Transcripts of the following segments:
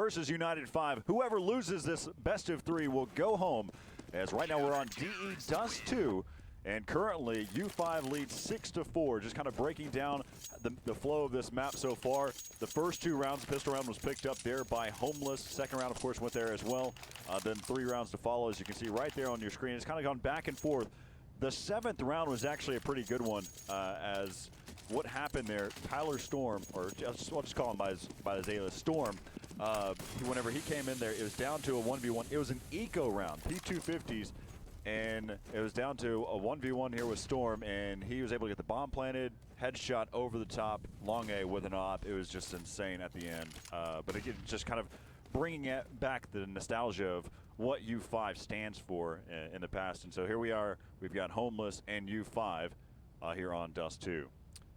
versus United5. Whoever loses this best of 3 will go home, as right now we're on DE Dust 2. And currently, U5 leads 6-4, just kind of breaking down the flow of this map so far. The first 2 rounds, pistol round was picked up there by Homeless. Second round, of course, went there as well. Then 3 rounds to follow, as you can see right there on your screen. It's kind of gone back and forth. The 7th round was actually a pretty good one, as what happened there, Tyler Storm, or I'll just call him by his alias, Storm, whenever he came in there, it was down to a 1v1. It was an eco round, P250s. And it was down to a 1v1 here with Storm, and he was able to get the bomb planted, headshot over the top, long A with an op. It was just insane at the end. But again, just kind of bringing back the nostalgia of what U5 stands for in the past. And so here we are. We've got Homeless and U5 here on Dust 2.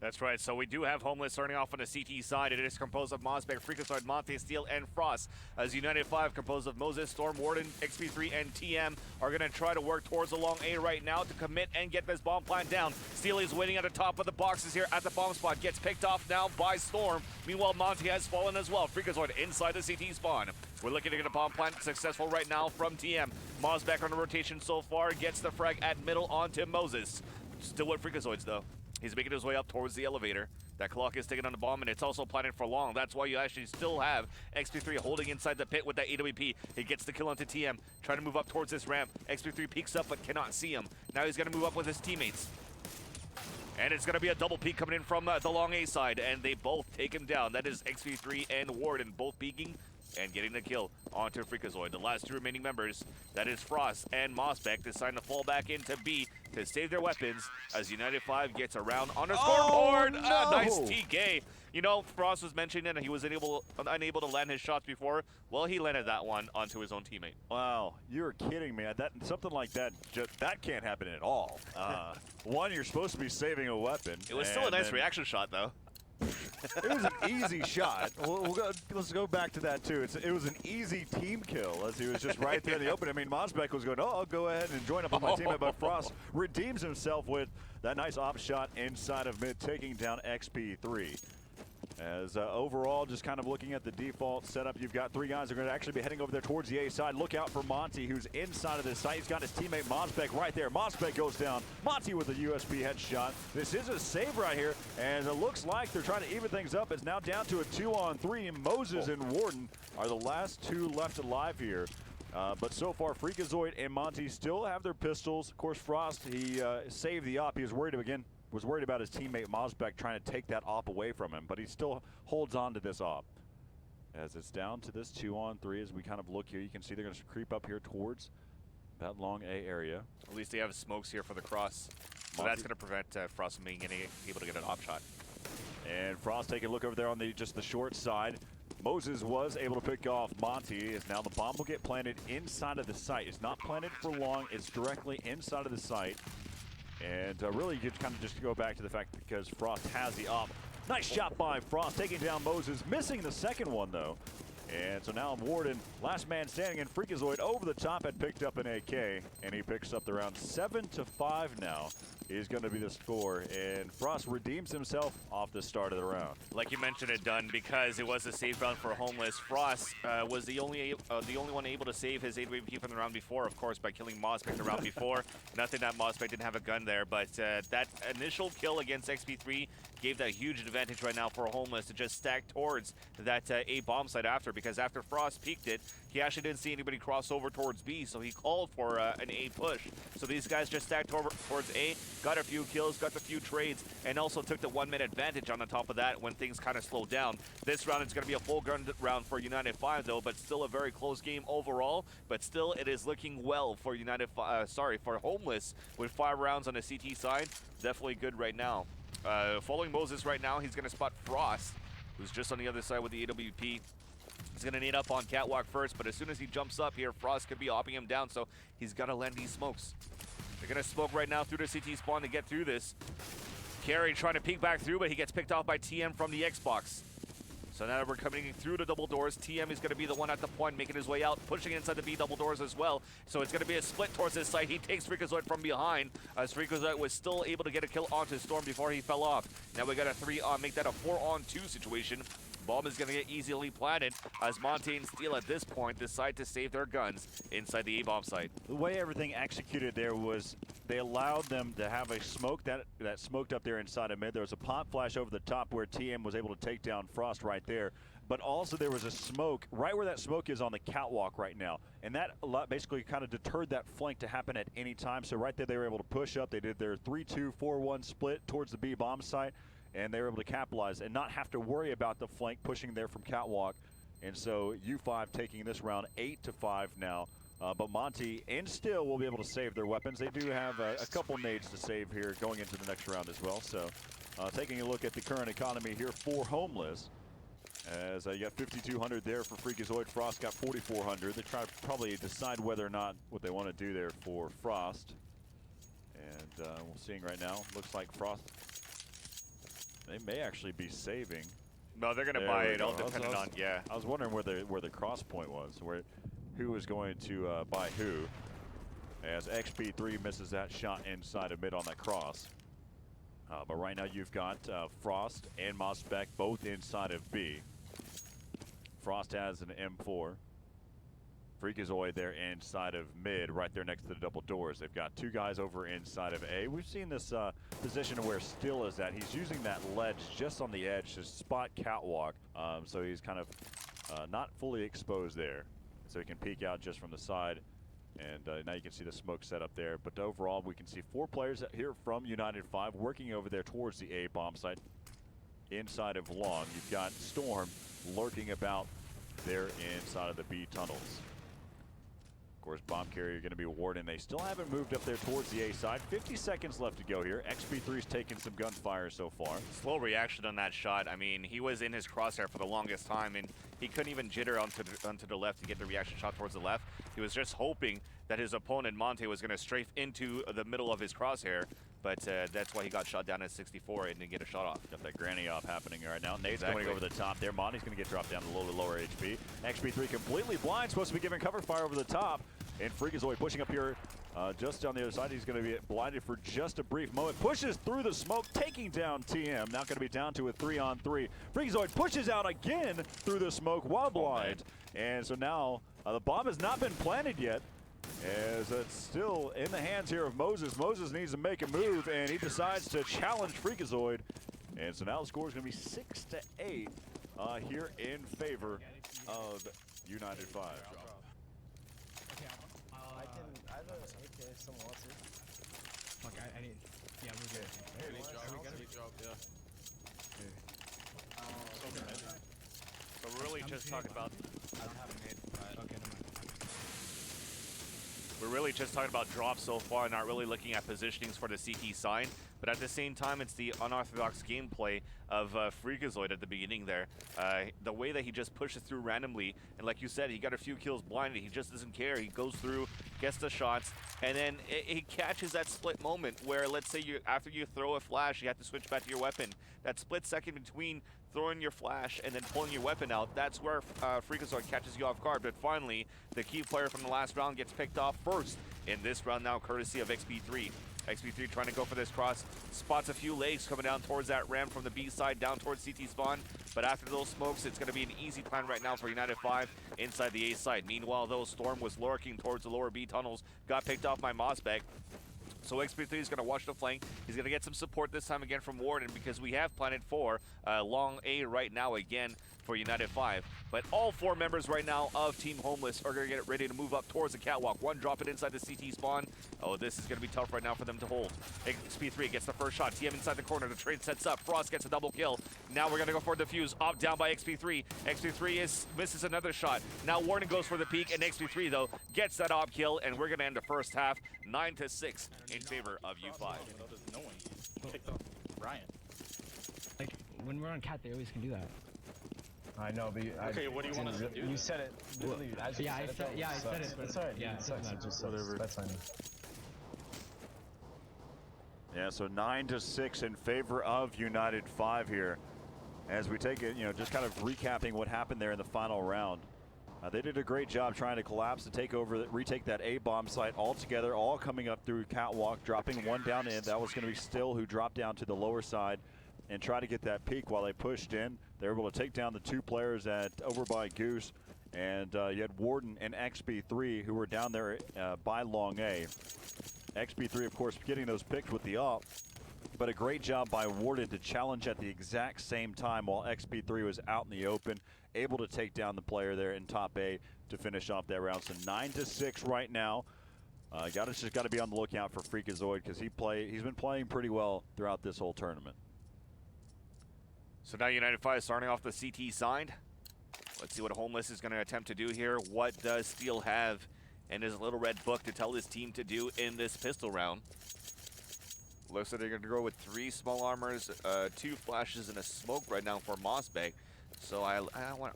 That's right. So we do have Homeless starting off on the CT side. It is composed of Mosbeck, Freakazoid, Monte, Steel, and Frost. As United5, composed of Moses, Storm, Warden, XP3, and TM, are going to try to work towards the long A right now to commit and get this bomb plant down. Steel is waiting at the top of the boxes here at the bomb spot. Gets picked off now by Storm. Meanwhile, Monte has fallen as well. Freakazoid inside the CT spawn. We're looking to get a bomb plant successful right now from TM. Mosbeck on the rotation so far. Gets the frag at middle onto Moses. Still with Freakazoids, though. He's making his way up towards the elevator. That clock is taking on the bomb, and it's also planted for long. That's why you actually still have XP3 holding inside the pit with that AWP. He gets the kill onto TM, trying to move up towards this ramp. XP3 peeks up, but cannot see him. Now he's going to move up with his teammates. And it's going to be a double peek coming in from the long A side, and they both take him down. That is XP3 and Warden both peeking and getting the kill onto Freakazoid. The last 2 remaining members, that is Frost and Mosbeck, decide to fall back into B to save their weapons as United5 gets around on the scoreboard. No. Nice TK. You know, Frost was mentioning that he was unable to land his shots before. Well, he landed that one onto his own teammate. Wow, you're kidding me. Something like that, that can't happen at all. One, you're supposed to be saving a weapon. It was still a nice reaction shot, though. It was an easy shot. Let's go back to that, too. It was an easy team kill, as he was just right there in the open. I mean, Mosbeck was going, oh, I'll go ahead and join up on my teammate, but Frost redeems himself with that nice op shot inside of mid, taking down XP3. As overall, just kind of looking at the default setup, you've got 3 guys that are going to actually be heading over there towards the A side. Look out for Monty, who's inside of this site. He's got his teammate Mosbeck right there. Mosbeck goes down. Monty with a USB headshot. This is a save right here, and it looks like they're trying to even things up. It's now down to a 2-on-3. Moses and Warden are the last 2 left alive here. But so far, Freakazoid and Monty still have their pistols. Of course, Frost, he saved the op. He was worried about his teammate Mosbeck trying to take that op away from him, but he still holds on to this op. As it's down to this 2-on-3, as we kind of look here, you can see they're going to creep up here towards that long A area. At least they have smokes here for the cross, so that's going to prevent Frost from being able to get an op shot. And Frost taking a look over there on just the short side. Moses was able to pick off Monty, as now the bomb will get planted inside of the site. It's not planted for long, it's directly inside of the site. And really, you kind of just go back to the fact that because Frost has the op. Nice shot by Frost, taking down Moses, missing the second one, though. And so now Warden, last man standing, and Freakazoid over the top had picked up an AK, and he picks up the round. 7-5 now is going to be the score, and Frost redeems himself off the start of the round. Like you mentioned it, Dunn, because it was a safe round for Homeless. Frost was the only one able to save his AWP from the round before, of course, by killing Mosbeck the round before. Nothing that Mosbeck didn't have a gun there, but that initial kill against XP3 gave that huge advantage right now for Homeless to just stack towards that A bomb site after, because after Frost peeked it, he actually didn't see anybody cross over towards B, so he called for an A push. So these guys just stacked over towards A, got a few kills, got a few trades, and also took the 1-minute advantage on the top of that when things kind of slowed down. This round is going to be a full gun round for United5, though, but still a very close game overall. But still, it is looking well for for Homeless with 5 rounds on the CT side. Definitely good right now. Following Moses right now, he's going to spot Frost, who's just on the other side with the AWP. He's going to need up on Catwalk first, but as soon as he jumps up here, Frost could be hopping him down, so he's got to land these smokes. They're going to smoke right now through the CT spawn to get through this. Carry trying to peek back through, but he gets picked off by TM from the Xbox. So now we're coming through the double doors. TM is going to be the one at the point, making his way out, pushing inside the B double doors as well. So it's going to be a split towards this side. He takes Freakazoid from behind, as Freakazoid was still able to get a kill onto Storm before he fell off. Now we got a 3-on, make that a 4-on-2 situation. Bomb is going to get easily planted as Monte and Steel at this point decide to save their guns inside the A-bomb site. The way everything executed there was they allowed them to have a smoke that smoked up there inside of mid. There was a pop flash over the top where TM was able to take down Frost right there. But also there was a smoke right where that smoke is on the catwalk right now. And that basically kind of deterred that flank to happen at any time. So right there they were able to push up. They did their 3-2-4-1 split towards the B bomb site. And they were able to capitalize and not have to worry about the flank pushing there from catwalk. And so U5 taking this round 8-5 now. But Monte and Still will be able to save their weapons. They do have a couple nades to save here going into the next round as well. So taking a look at the current economy here for Homeless. As you got 5,200 there for Freakazoid. Frost got 4,400. They try to probably decide whether or not what they want to do there for Frost. And we're seeing right now, looks like Frost, they may actually be saving. No, they're going to buy it all depending on, yeah. I was wondering where the cross point was, who was going to buy who. As XP3 misses that shot inside of mid on that cross. But right now you've got Frost and Mosbeck both inside of B. Frost has an M4. Freakazoid there inside of mid, right there next to the double doors. They've got two guys over inside of A. We've seen this position where Still is at. He's using that ledge just on the edge to spot catwalk. So he's kind of not fully exposed there. So he can peek out just from the side. And now you can see the smoke set up there. But overall, we can see 4 players here from United5 working over there towards the A bomb site inside of Long. You've got Storm lurking about there inside of the B tunnels. Of course, bomb carrier going to be Warden. They still haven't moved up there towards the A side. 50 seconds left to go here. XP3's taking some gunfire so far. Slow reaction on that shot. I mean, he was in his crosshair for the longest time, and he couldn't even jitter onto the left to get the reaction shot towards the left. He was just hoping that his opponent, Monte, was going to strafe into the middle of his crosshair, but that's why he got shot down at 64 and didn't get a shot off. Got that granny op happening right now. Nate's going over the top there. Monte's going to get dropped down to a little bit lower HP. XP3 completely blind, supposed to be giving cover fire over the top. And Freakazoid pushing up here just on the other side. He's going to be blinded for just a brief moment. Pushes through the smoke, taking down TM. Now going to be down to a 3-on-3. Freakazoid pushes out again through the smoke while blind. And so now the bomb has not been planted yet, as it's still in the hands here of Moses. Moses needs to make a move, and he decides to challenge Freakazoid. And so now the score is going to be 6-8 here in favor of United5. I have an AK if someone wants it. Fuck, I need. Yeah, we're good. Hey, we drop, yeah. So we're really just talking about... I don't have a nade. Okay, never mind. We're really just talking about drops so far, not really looking at positionings for the CT sign. But at the same time, it's the unorthodox gameplay of Freakazoid at the beginning there. The way that he just pushes through randomly, and like you said, he got a few kills blinded. He just doesn't care. He goes through, gets the shots, and then he catches that split moment where, let's say, after you throw a flash, you have to switch back to your weapon. That split second between throwing your flash and then pulling your weapon out, that's where Freakazoid catches you off guard. But finally, the key player from the last round gets picked off first in this round now, courtesy of XP3. XP3 trying to go for this cross, spots a few legs coming down towards that ramp from the B side down towards CT spawn, but after those smokes, it's going to be an easy plan right now for United5 inside the A side. Meanwhile, though, Storm was lurking towards the lower B tunnels, got picked off by Mosbeck. So XP3 is going to watch the flank. He's going to get some support this time again from Warden, because we have planted for long A right now again for United5. But all 4 members right now of Team Homeless are going to get ready to move up towards the catwalk. One drop it inside the CT spawn. Oh, this is going to be tough right now for them to hold. XP3 gets the first shot. TM inside the corner. The trade sets up. Frost gets a double kill. Now we're going to go for the defuse. Up, down by XP3. XP3 misses another shot. Now Warden goes for the peek, and XP3, though, gets that op kill, and we're going to end the first half 9-6 in favor of U5. No one picked up Ryan. Like, when we're on cat, they always can do that. I know, but Okay, what do you want us to do? You said it. Literally, as you Yeah, I said it. It's alright. Yeah, It's alright. Whatever. That's fine. Yeah, so 9-6 in favor of United5 here. As we take it, just kind of recapping what happened there in the final round. They did a great job trying to collapse and take over, retake that A bomb site all together, all coming up through catwalk, dropping one down in. That was going to be Still, who dropped down to the lower side. and try to get that peak while they pushed in. They were able to take down the 2 players at over by Goose, and you had Warden and XP3 who were down there by Long A. XP3, of course, getting those picks with the AWP, but a great job by Warden to challenge at the exact same time while XP3 was out in the open, able to take down the player there in top A to finish off that round. So 9-6 right now. Just got to be on the lookout for Freakazoid because he's been playing pretty well throughout this whole tournament. So now United5 starting off the CT side. Let's see what Homeless is going to attempt to do here. What does Steel have in his little red book to tell his team to do in this pistol round? Looks like they're going to go with 3 small armors, 2 flashes, and a smoke right now for Mossbag. So I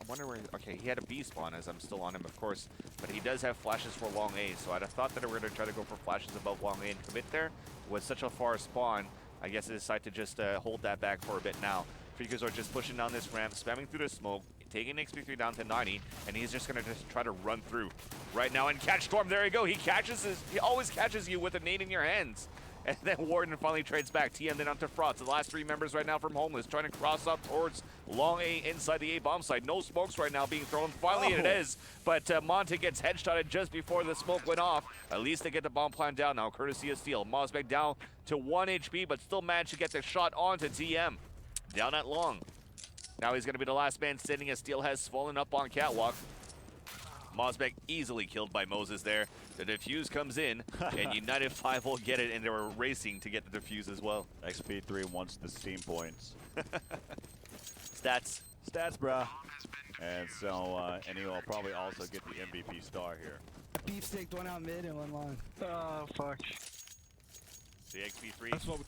wonder where. Okay, he had a B spawn as I'm still on him, of course, but he does have flashes for long A. So I'd have thought that we were going to try to go for flashes above long A and commit there. With such a far spawn, I guess they decide to just hold that back for a bit now. Freakers are just pushing down this ramp, spamming through the smoke, taking XP3 down to 90, and he's just going to just try to run through right now and catch Storm. There you go. He always catches you with a nade in your hands. And then Warden finally trades back. TM then onto Frost. The last 3 members right now from Homeless trying to cross up towards long A inside the A bomb site. No smokes right now being thrown. Finally it is. But Monte gets headshotted just before the smoke went off. At least they get the bomb plan down now, courtesy of Steel. Mossbag down to 1 HP, but still managed to get the shot onto TM. Down at long. Now he's going to be the last man standing as Steel has fallen up on catwalk. Mossbag easily killed by Moses there. The defuse comes in, and United5 will get it, and they were racing to get the defuse as well. XP3 wants the steam points. Stats. Stats, bruh. And so, and he'll probably also get the MVP star here. Beefsteak, 1 out mid and 1 long. Oh, fuck. The XP3. That's what.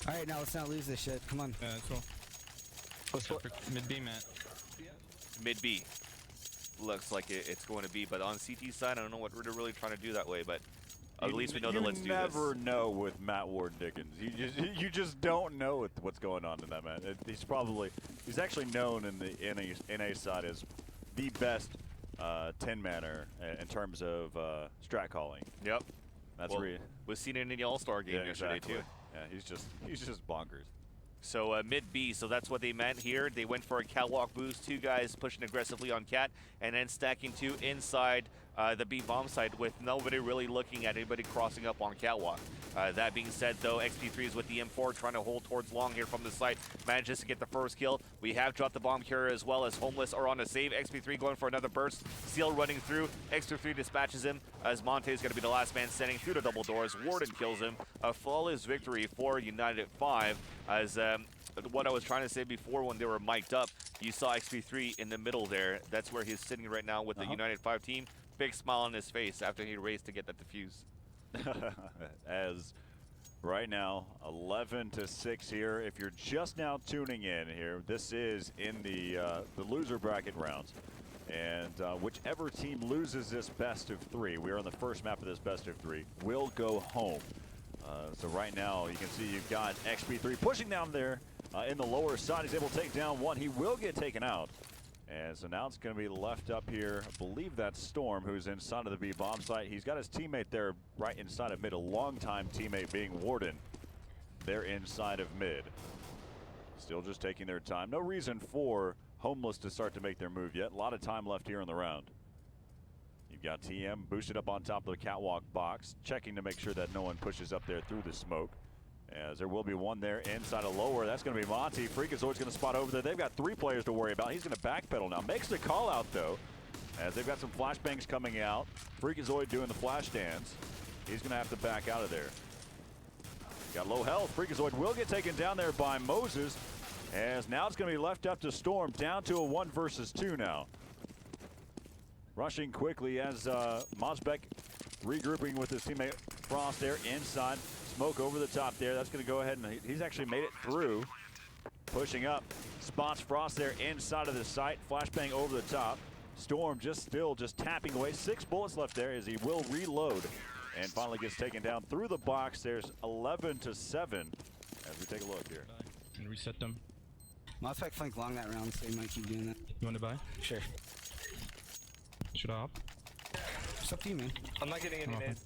Alright, now let's not lose this shit. Come on. Yeah, that's all. Mid B, Matt. Mid B. Looks like it's going to be, but on CT side, I don't know what we're really trying to do that way, but at least we know that let's do this. You never know with Matt Warden Dickens. You just don't know what's going on in that man. He's actually known in the NA side as the best 10-manner in terms of strat calling. Yep. That's we've seen it in the All-Star game yesterday exactly. too. Yeah, he's just bonkers. So mid B, so that's what they meant here. They went for a catwalk boost, 2 guys pushing aggressively on cat, and then stacking 2 inside the B bomb site with nobody really looking at anybody crossing up on catwalk. That being said, though, XP3 is with the M4 trying to hold towards long here from the site. Manages to get the first kill. We have dropped the bomb carrier as well as Homeless are on a save. XP3 going for another burst. Steel running through. XP3 dispatches him as Monte is going to be the last man standing through the double doors. Warden kills him. A flawless victory for United5 as what I was trying to say before when they were mic'd up, you saw XP3 in the middle there. That's where he's sitting right now with the United5 team. Big smile on his face after he raced to get that defuse. As right now 11-6 here. If you're just now tuning in here, this is in the loser bracket rounds, and whichever team loses this best of 3, we are on the first map of this best of 3, will go home. So right now you can see you've got XP3 pushing down there in the lower side. He's able to take down 1. He will get taken out. And so now it's going to be left up here. I believe that's Storm, who's inside of the B bomb site. He's got his teammate there right inside of mid, a longtime teammate being Warden. They're inside of mid. Still just taking their time. No reason for Homeless to start to make their move yet. A lot of time left here in the round. You've got TM boosted up on top of the catwalk box, checking to make sure that no one pushes up there through the smoke. As there will be one there inside of lower. That's going to be Monty. Freakazoid's going to spot over there. They've got 3 players to worry about. He's going to backpedal now. Makes the call out, though, as they've got some flashbangs coming out. Freakazoid doing the flash dance. He's going to have to back out of there. Got low health. Freakazoid will get taken down there by Moses, as now it's going to be left up to Storm, down to a 1 versus 2 now. Rushing quickly as Mosbeck regrouping with his teammate Frost there inside. Smoke over the top there. That's going to go ahead, and he's actually made it through. Pushing up. Spots Frost there inside of the site. Flashbang over the top. Storm just tapping away. 6 bullets left there as he will reload. And finally gets taken down through the box. There's 11-7 as we take a look here. And reset them. Mossback flanked long that round, so he might keep doing that. You want to buy? Sure. Should I hop? It's up to you, man. I'm not getting any nade.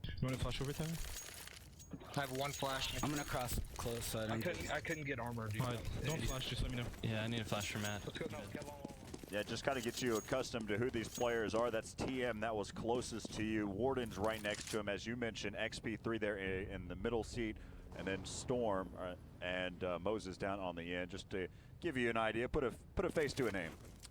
You want to flash over time? I have 1 flash. I'm gonna cross. close, so I couldn't get armor. Dude. Alright, don't flash, just let me know. Yeah, I need a flash for Matt. Let's go. No, get long. Yeah, just kind of get you accustomed to who these players are. That's TM, that was closest to you. Warden's right next to him, as you mentioned. XP3 there in the middle seat, and then Storm and Moses down on the end. Just to give you an idea, put a face to a name.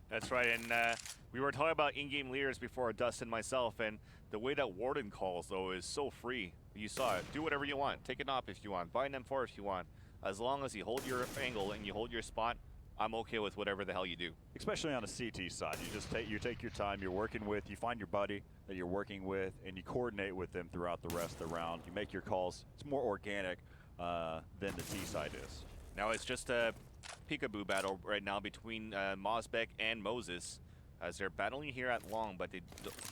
That's right, and we were talking about in-game leaders before, Dustin and myself, and the way that Warden calls, though, is so free. You saw it. Do whatever you want. Take an op if you want. Buy an M4 if you want. As long as you hold your angle and you hold your spot, I'm okay with whatever the hell you do. Especially on a CT side, you take your time. You're working with, you find your buddy that you're working with, and you coordinate with them throughout the rest of the round. You make your calls. It's more organic than the T side is. Now it's just a peekaboo battle right now between Mosbeck and Moses, as they're battling here at long, but he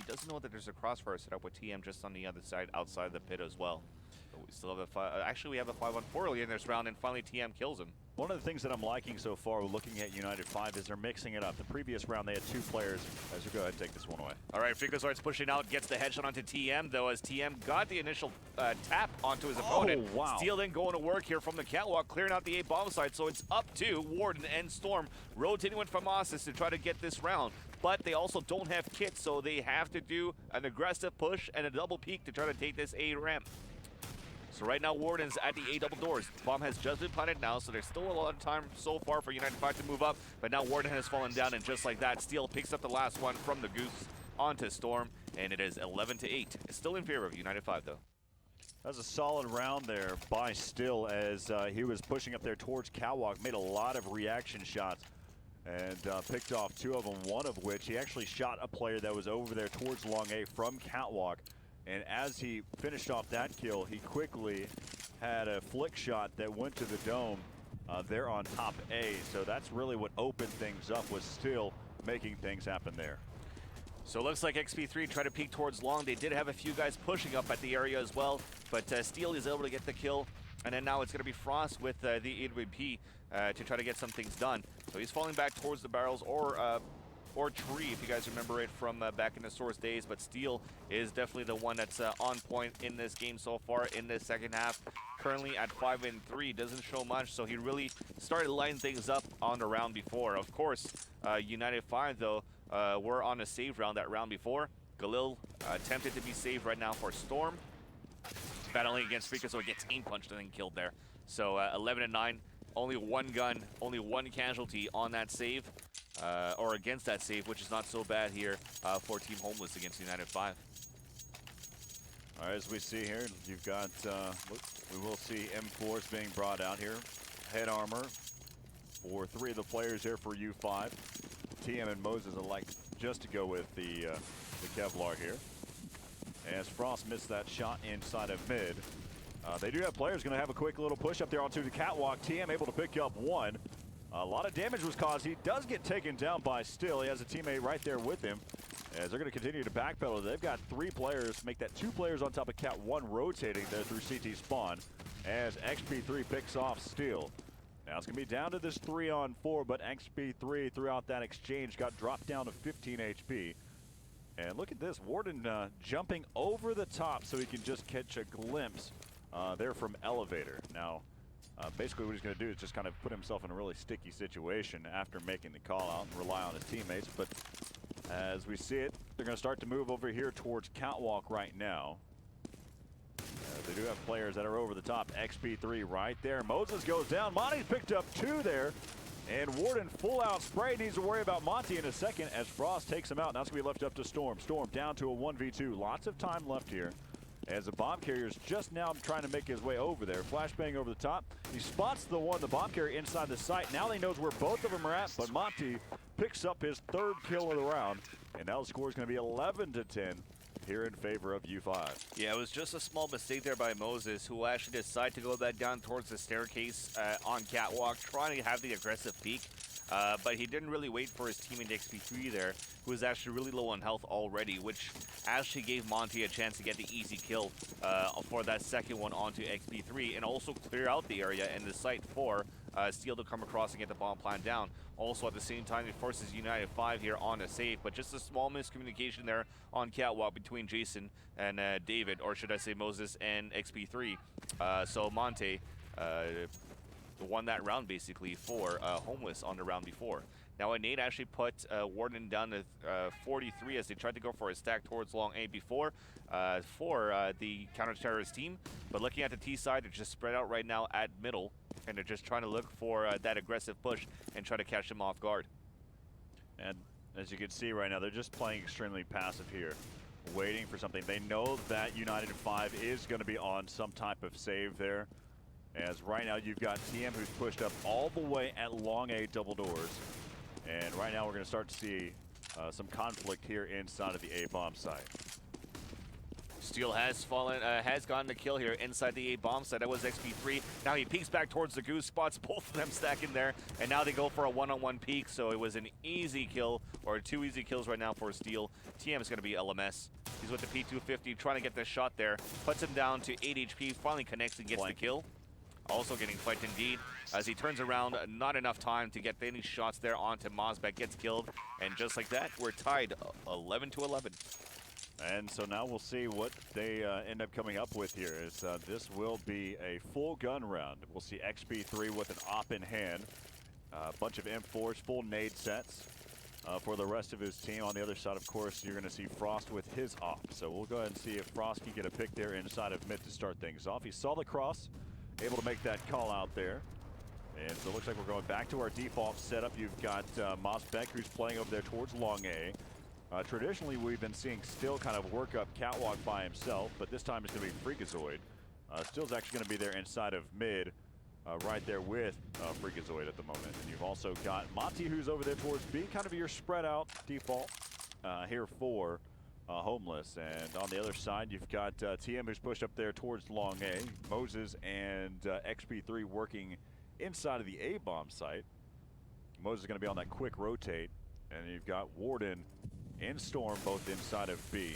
doesn't know that there's a crossfire set up with TM just on the other side, outside the pit as well. But we still have a actually we have a 5-on-4 early in this round, and finally TM kills him. One of the things that I'm liking so far looking at United5 is they're mixing it up. The previous round they had 2 players. As you go ahead and take this one away. All right, Freakazoid's pushing out, gets the headshot onto TM, though, as TM got the initial tap onto his opponent. Oh, wow. Steel then going to work here from the catwalk, clearing out the A bomb site, so it's up to Warden and Storm, rotating with Famasas to try to get this round. But they also don't have kits, so they have to do an aggressive push and a double peek to try to take this A ramp. So right now, Warden's at the A double doors. Bomb has just been planted now, so there's still a lot of time so far for United5 to move up. But now Warden has fallen down, and just like that, Steel picks up the last one from the Goose onto Storm, and it is 11-8. It's still in favor of United5, though. That was a solid round there by Still as he was pushing up there towards Catwalk, made a lot of reaction shots and picked off 2 of them, one of which he actually shot a player that was over there towards Long A from Catwalk. And as he finished off that kill, he quickly had a flick shot that went to the dome there on top A. So that's really what opened things up, was Still making things happen there. So it looks like XP3 tried to peek towards long. They did have a few guys pushing up at the area as well, but Steel is able to get the kill. And then now it's going to be Frost with the AWP to try to get some things done. So he's falling back towards the barrels or tree, if you guys remember it from back in the Source days. But Steel is definitely the one that's on point in this game so far in this second half. Currently at 5-3, doesn't show much, so he really started lining things up on the round before. Of course, United5 though were on a save round that round before. Galil attempted to be saved right now for Storm. Battling against Freaka, so he gets aim punched and then killed there. So 11-9, only one gun, only one casualty on that save. Or against that save, which is not so bad here for Team Homeless against United5. All right, as we see here, you've got, we will see M4s being brought out here. Head armor for 3 of the players here for U5. TM and Moses would like just to go with the Kevlar here. As Frost missed that shot inside of mid. They do have players going to have a quick little push up there onto the catwalk. TM able to pick up 1. A lot of damage was caused. He does get taken down by Still. He has a teammate right there with him. As they're going to continue to backpedal. They've got 3 players, make that 2 players on top of Cat 1 rotating there through CT spawn. As XP3 picks off Still. Now it's going to be down to this 3-on-4, but XP3 throughout that exchange got dropped down to 15 HP. And look at this, Warden jumping over the top so he can just catch a glimpse there from Elevator. Now, basically what he's going to do is just kind of put himself in a really sticky situation after making the call out and rely on his teammates. But as we see it, they're going to start to move over here towards Catwalk right now. They do have players that are over the top. XP3 right there. Moses goes down. Monty's picked up 2 there. And Warden full out spray. Needs to worry about Monty in a second as Frost takes him out. Now it's going to be left up to Storm. Storm down to a 1v2. Lots of time left here as the bomb carrier is just now trying to make his way over there. Flashbang over the top. He spots the bomb carrier inside the site. Now he knows where both of them are at, but Monty picks up his 3rd kill of the round. And now the score is going to be 11-10 here in favor of U5. Yeah, it was just a small mistake there by Moses, who actually decided to go back down towards the staircase on Catwalk, trying to have the aggressive peek. But he didn't really wait for his teammate XP3 there, who was actually really low on health already, which actually gave Monty a chance to get the easy kill for that second one onto XP3, and also clear out the area and the site for Steel to come across and get the bomb plant down. Also at the same time, it forces United5 here on a save, but just a small miscommunication there on Catwalk between Jason and David, or should I say Moses and XP3. So Monte won that round basically for Homeless on the round before. Now, Nate actually put Warden down to 43 as they tried to go for a stack towards long A before for the counter-terrorist team. But looking at the T side, they're just spread out right now at middle, and they're just trying to look for that aggressive push and try to catch them off guard. And as you can see right now, they're just playing extremely passive here, waiting for something. They know that United5 is going to be on some type of save there. As right now you've got TM who's pushed up all the way at long A double doors. And right now we're going to start to see some conflict here inside of the A-bomb site. Steel has fallen, has gotten the kill here inside the A-bomb site. That was XP3. Now he peeks back towards the goose spots, both of them stacking there. And now they go for a one-on-one peek. So it was an easy kill, or 2 easy kills right now for Steel. TM is going to be LMS. He's with the P250, trying to get this shot there. Puts him down to 8 HP, finally connects and gets the kill. Also getting flanked indeed as he turns around. Not enough time to get any shots there onto Mosbeck. Gets killed, and just like that, we're tied 11-11. And so now we'll see what they end up coming up with here. Is this will be a full gun round. We'll see XP3 with an op in hand, a bunch of M4s, full nade sets for the rest of his team. On the other side, of course, you're going to see Frost with his op. So we'll go ahead and see if Frost can get a pick there inside of mid to start things off. He saw the cross, able to make that call out there. And so it looks like we're going back to our default setup. You've got Mosbeck, who's playing over there towards long A. Traditionally, we've been seeing Still kind of work up catwalk by himself, but this time it's going to be Freakazoid. Still's actually going to be there inside of mid, right there with Freakazoid at the moment. And you've also got Monty, who's over there towards B, kind of your spread out default here for Homeless. And on the other side, you've got TM, who's pushed up there towards long A. Moses and XP3 working inside of the A-bomb site. Moses is going to be on that quick rotate. And you've got Warden and Storm both inside of B.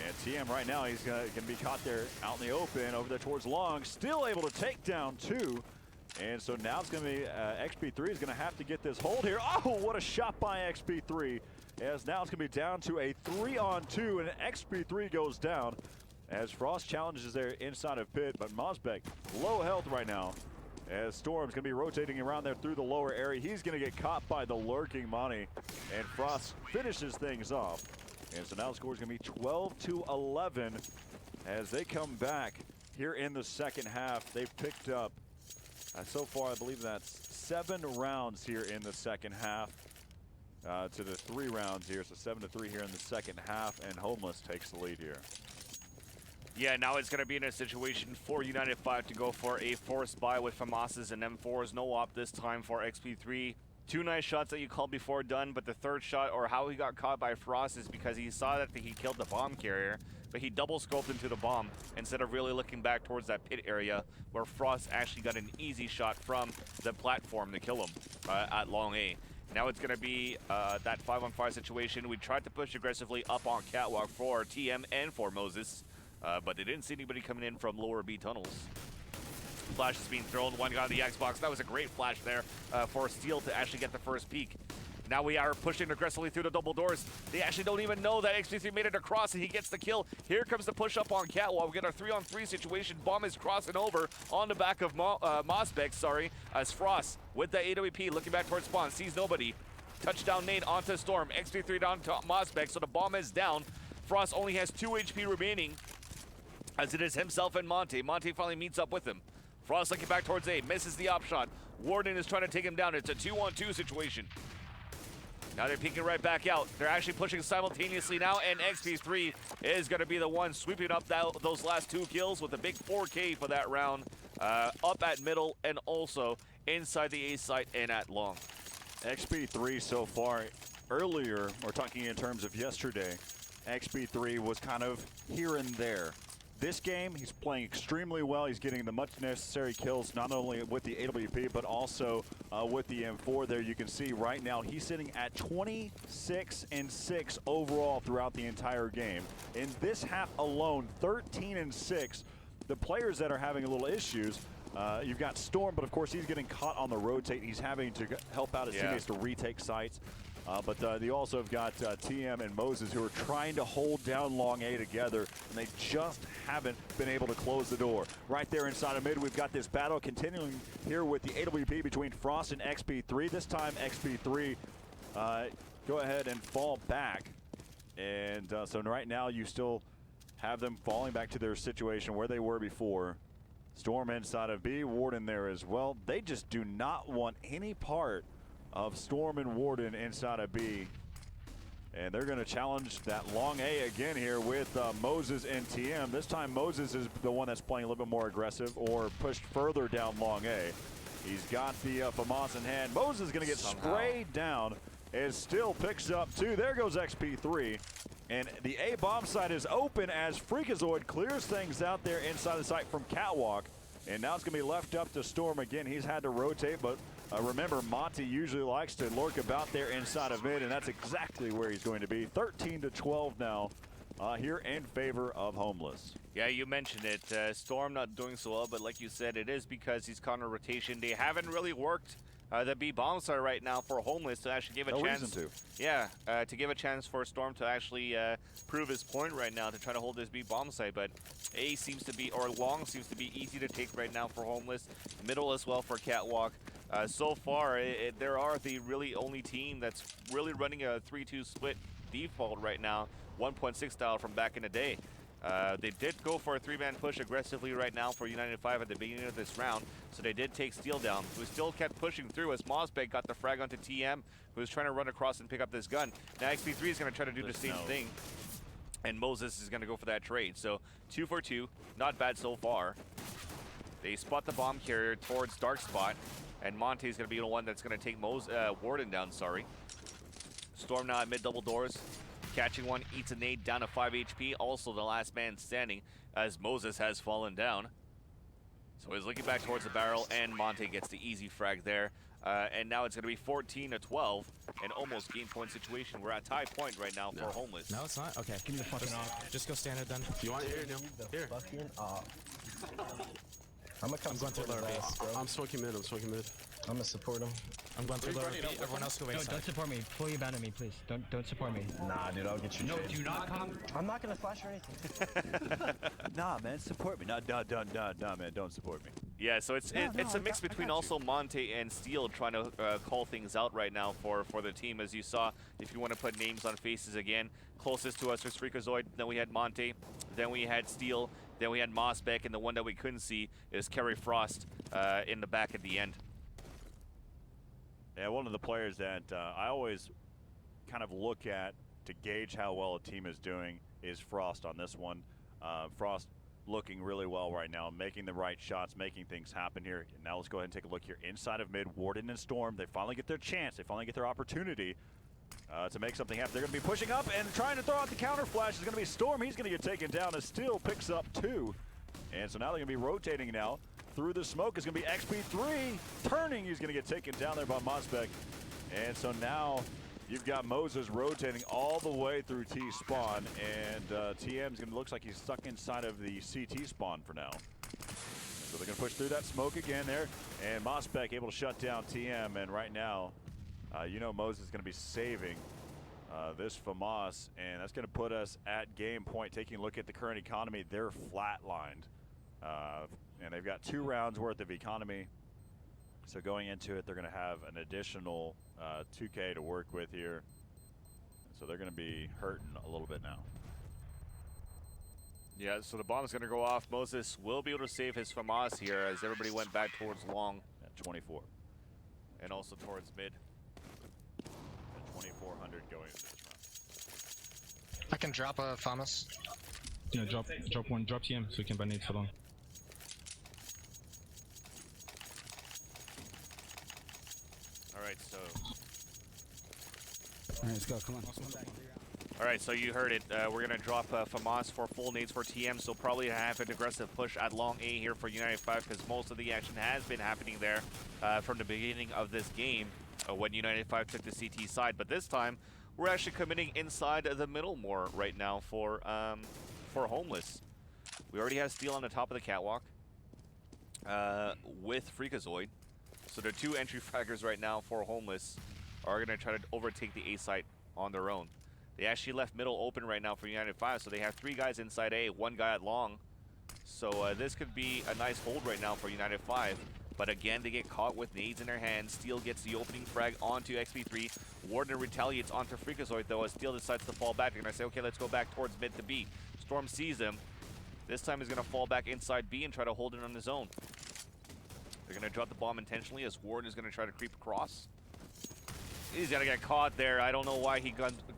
And TM right now, he's going to be caught there out in the open over there towards long. Still able to take down 2. And so now it's going to be XP3 is going to have to get this hold here. Oh, what a shot by XP3. As now it's going to be down to a 3-on-2, and XP3 goes down as Frost challenges there inside of pit. But Mosbeck, low health right now, as Storm's going to be rotating around there through the lower area. He's going to get caught by the lurking Monty, and Frost finishes things off. And so now the score is going to be 12-11 as they come back here in the second half. They've picked up, so far, I believe that's 7 rounds here in the second half to the 3 rounds here. So 7-3 here in the second half, and Homeless takes the lead here. Yeah, now it's going to be in a situation for United5 to go for a forced buy with FAMAS's and M4s. No op this time for XP3. 2 nice shots that you called before done, but the third shot, or how he got caught by Frost, is because he saw that he killed the bomb carrier, but he double scoped into the bomb instead of really looking back towards that pit area where Frost actually got an easy shot from the platform to kill him at long A. Now it's going to be that 5-on-5 situation. We tried to push aggressively up on catwalk for TM and for Moses. But they didn't see anybody coming in from lower B tunnels. Flash is being thrown, one guy on the Xbox. That was a great flash there for Steel to actually get the first peek. Now we are pushing aggressively through the double doors. They actually don't even know that XP3 made it across and he gets the kill. Here comes the push up on catwalk. We get our 3-on-3 situation. Bomb is crossing over on the back of Mosbeck, as Frost with the AWP looking back towards spawn, sees nobody. Touchdown nade onto Storm. XP3 down to Mosbeck, so the bomb is down. Frost only has 2 HP remaining, as it is himself and Monty. Monty finally meets up with him. Frost looking back towards A, misses the op shot. Warden is trying to take him down. It's a 2-on-2 situation. Now they're peeking right back out. They're actually pushing simultaneously now, and XP3 is going to be the one sweeping up those last 2 kills with a big 4K for that round. Up at middle and also inside the A site and at long. XP3 so far, earlier, we're talking in terms of yesterday, XP3 was kind of here and there. This game, he's playing extremely well. He's getting the much necessary kills, not only with the AWP, but also with the M4 there. You can see right now he's sitting at 26-6 overall throughout the entire game. In this half alone, 13-6. The players that are having a little issues, you've got Storm, but of course he's getting caught on the rotate. He's having to help out his teammates to retake sites. But you also have got TM and Moses who are trying to hold down long A together, and they just haven't been able to close the door. Right there inside of mid, we've got this battle continuing here with the AWP between Frost and XP3. This time XP3 go ahead and fall back. And so right now you still have them falling back to their situation where they were before. Storm inside of B, Warden there as well. They just do not want any part of Storm and Warden inside of B. And they're going to challenge that long A again here with Moses and TM. This time Moses is the one that's playing a little bit more aggressive or pushed further down long A. He's got the FAMAS in hand. Moses is going to get sprayed down and still picks up 2. There goes XP3. And the A bomb site is open as Freakazoid clears things out there inside the site from Catwalk. And now it's going to be left up to Storm again. He's had to rotate, but remember, Monty usually likes to lurk about there inside of mid, and that's exactly where he's going to be. 13-12 now here in favor of Homeless. Yeah, you mentioned it. Storm not doing so well, but like you said, it is because he's counter rotation. They haven't really worked the B bomb site right now for Homeless to actually give a chance. No reason to. Yeah, to give a chance for Storm to actually prove his point right now to try to hold this B bomb site. But A seems to be, or long seems to be easy to take right now for Homeless. Middle as well for Catwalk. So far, they are the really only team that's really running a 3-2 split default right now, 1.6 style from back in the day. They did go for a 3-man push aggressively right now for United5 at the beginning of this round, so they did take Steel down, who still kept pushing through as Mosbeg got the frag onto TM, who was trying to run across and pick up this gun. Now XP3 is going to try to do the same thing, and Moses is going to go for that trade. So 2 for 2, not bad so far. They spot the bomb carrier towards Dark Spot, and Monte is going to be the one that's going to take Warden down, sorry. Storm now at mid double doors. Catching one, eats a nade down to 5 HP. Also the last man standing as Moses has fallen down. So he's looking back towards the barrel, and Monte gets the easy frag there. And now it's going to be 14-12, an almost game point situation. We're at tie point right now for Homeless. No, it's not? Okay. Give me the fucking off. Just go stand it then. You want here? Here. Fucking off. I'm going through lower base. I'm smoking mid. I'm gonna support him. I'm going through lower base. Everyone else go No, inside. don't support me. Fully abandon me, please. Don't support me. Nah, dude, I'll get you. No, do not come. I'm not gonna flash or anything. Nah, man, support me. Nah, man, don't support me. Yeah, so it's a mix between also Monte and Steel trying to call things out right now for the team. As you saw, if you want to put names on faces again, closest to us was Freakazoid, then we had Monte, then we had Steel, then we had Mosbeck, and the one that we couldn't see is Kerry Frost in the back at the end. Yeah, one of the players that I always kind of look at to gauge how well a team is doing is Frost on this one. Frost looking really well right now, making the right shots, making things happen here. And now let's go ahead and take a look here inside of mid. Warden and Storm, they finally get their chance. They finally get their opportunity to make something happen. They're going to be pushing up and trying to throw out the counter flash. It's going to be Storm. He's going to get taken down as Steel picks up 2. And so now they're going to be rotating now. Through the smoke is going to be XP3 turning. He's going to get taken down there by Mosbeck. And so now you've got Moses rotating all the way through T spawn, and TM's going to looks like he's stuck inside of the CT spawn for now. So they're going to push through that smoke again there, and Mosbeck able to shut down TM. And right now, you know Moses is going to be saving this FAMAS, and that's going to put us at game point. Taking a look at the current economy, they're flatlined. And they've got 2 rounds worth of economy. So going into it, they're going to have an additional 2K to work with here. So they're going to be hurting a little bit now. Yeah, so the bomb is going to go off. Moses will be able to save his FAMAS here as everybody went back towards long. At 24. And also towards mid. At 2,400 going into this round. I can drop a FAMAS. Yeah, drop one, drop TM so we can ban it for long. Alright, so... Alright, let's go. Come on. Alright, so you heard it. We're going to drop FAMAS for full nades for TM, so probably have an aggressive push at long A here for United5 because most of the action has been happening there from the beginning of this game when United5 took the CT side. But this time, we're actually committing inside the middle more right now for Homeless. We already have Steel on the top of the catwalk with Freakazoid. So there are 2 entry fraggers right now for Homeless. are going to try to overtake the A site on their own. They actually left middle open right now for United5, so they have 3 guys inside A, 1 guy at long. So this could be a nice hold right now for United5. But again, they get caught with nades in their hands. Steel gets the opening frag onto XP3. Warden retaliates onto Freakazoid, though, as Steel decides to fall back. They're going to say, okay, let's go back towards mid to B. Storm sees him. This time he's going to fall back inside B and try to hold it on his own. They're going to drop the bomb intentionally as Warden is going to try to creep across. He's going to get caught there. I don't know why he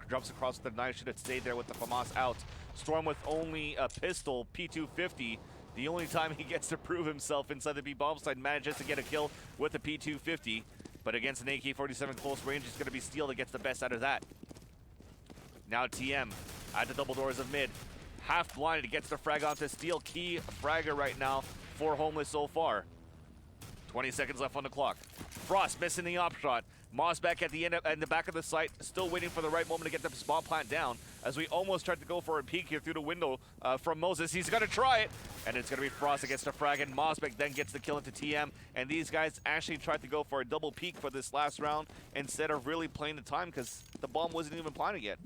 jumps across the knife. Should have stayed there with the FAMAS out. Storm with only a pistol, P250. The only time he gets to prove himself inside the B bomb site, manages to get a kill with the P250. But against an AK-47 close range, it's going to be Steel that gets the best out of that. Now TM at the double doors of mid. Half blinded, gets the frag onto Steel. Key fragger right now for Homeless so far. 20 seconds left on the clock. Frost missing the op shot. Moss back at the end in the back of the site, still waiting for the right moment to get the spawn plant down. As we almost tried to go for a peek here through the window from Moses. He's gonna try it, and it's gonna be Frost against the frag, and Mosbeck then gets the kill into TM. And these guys actually tried to go for a double peek for this last round instead of really playing the time because the bomb wasn't even planted yet.